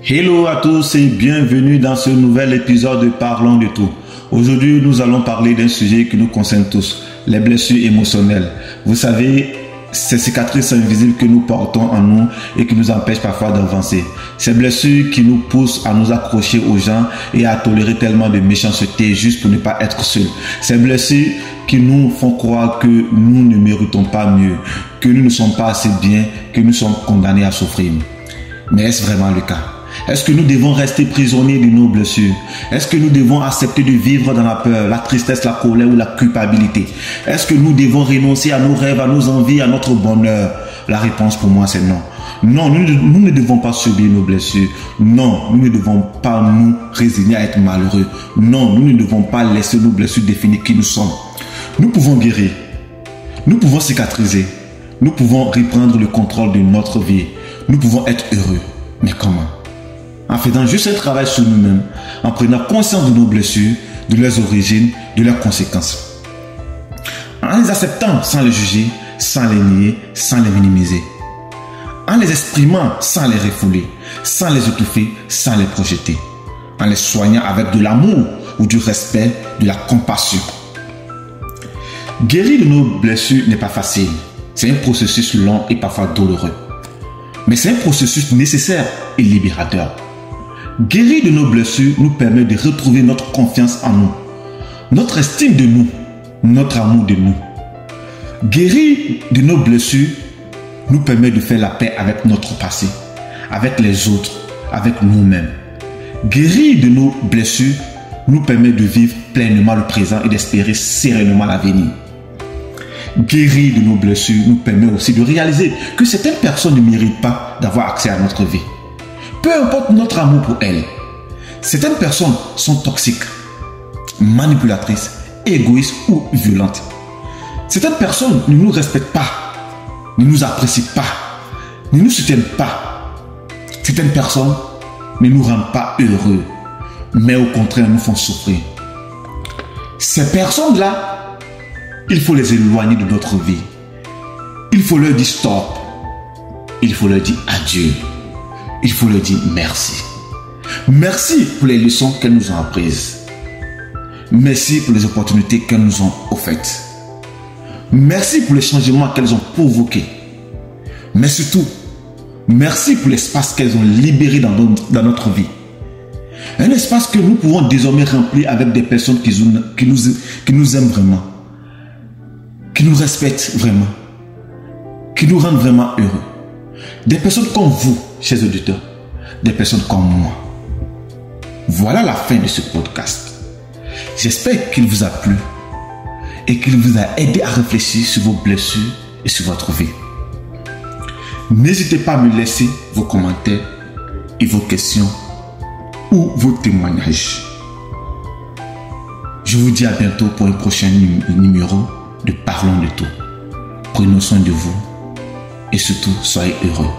Hello à tous et bienvenue dans ce nouvel épisode de Parlons de tout. Aujourd'hui, nous allons parler d'un sujet qui nous concerne tous, les blessures émotionnelles. Vous savez, ces cicatrices invisibles que nous portons en nous et qui nous empêchent parfois d'avancer. Ces blessures qui nous poussent à nous accrocher aux gens et à tolérer tellement de méchanceté juste pour ne pas être seuls. Ces blessures qui nous font croire que nous ne méritons pas mieux, que nous ne sommes pas assez bien, que nous sommes condamnés à souffrir. Mais est-ce vraiment le cas? Est-ce que nous devons rester prisonniers de nos blessures? Est-ce que nous devons accepter de vivre dans la peur, la tristesse, la colère ou la culpabilité? Est-ce que nous devons renoncer à nos rêves, à nos envies, à notre bonheur? La réponse pour moi c'est non. Non, nous ne devons pas subir nos blessures. Non, nous ne devons pas nous résigner à être malheureux. Non, nous ne devons pas laisser nos blessures définir qui nous sommes. Nous pouvons guérir. Nous pouvons cicatriser. Nous pouvons reprendre le contrôle de notre vie. Nous pouvons être heureux. Mais comment? En faisant juste un travail sur nous-mêmes, en prenant conscience de nos blessures, de leurs origines, de leurs conséquences. En les acceptant sans les juger, sans les nier, sans les minimiser. En les exprimant sans les refouler, sans les étouffer, sans les projeter. En les soignant avec de l'amour ou du respect, de la compassion. Guérir de nos blessures n'est pas facile. C'est un processus long et parfois douloureux. Mais c'est un processus nécessaire et libérateur. Guérir de nos blessures nous permet de retrouver notre confiance en nous, notre estime de nous, notre amour de nous. Guérir de nos blessures nous permet de faire la paix avec notre passé, avec les autres, avec nous-mêmes. Guérir de nos blessures nous permet de vivre pleinement le présent et d'espérer sereinement l'avenir. Guérir de nos blessures nous permet aussi de réaliser que certaines personnes ne méritent pas d'avoir accès à notre vie. Peu importe notre amour pour elles, certaines personnes sont toxiques, manipulatrices, égoïstes ou violentes. Certaines personnes ne nous respectent pas, ne nous apprécient pas, ne nous soutiennent pas. Certaines personnes ne nous rendent pas heureux, mais au contraire nous font souffrir. Ces personnes-là, il faut les éloigner de notre vie. Il faut leur dire stop. Il faut leur dire adieu. Il faut leur dire merci. Merci pour les leçons qu'elles nous ont apprises. Merci pour les opportunités qu'elles nous ont offertes. Merci pour les changements qu'elles ont provoqués. Mais surtout, merci pour l'espace qu'elles ont libéré dans notre vie. Un espace que nous pouvons désormais remplir avec des personnes qui nous aiment vraiment, qui nous respectent vraiment, qui nous rendent vraiment heureux. Des personnes comme vous, chers auditeurs, des personnes comme moi. Voilà la fin de ce podcast. J'espère qu'il vous a plu et qu'il vous a aidé à réfléchir sur vos blessures et sur votre vie. N'hésitez pas à me laisser vos commentaires et vos questions ou vos témoignages. Je vous dis à bientôt pour un prochain numéro de Parlons de tout. Prenez soin de vous et surtout soyez heureux.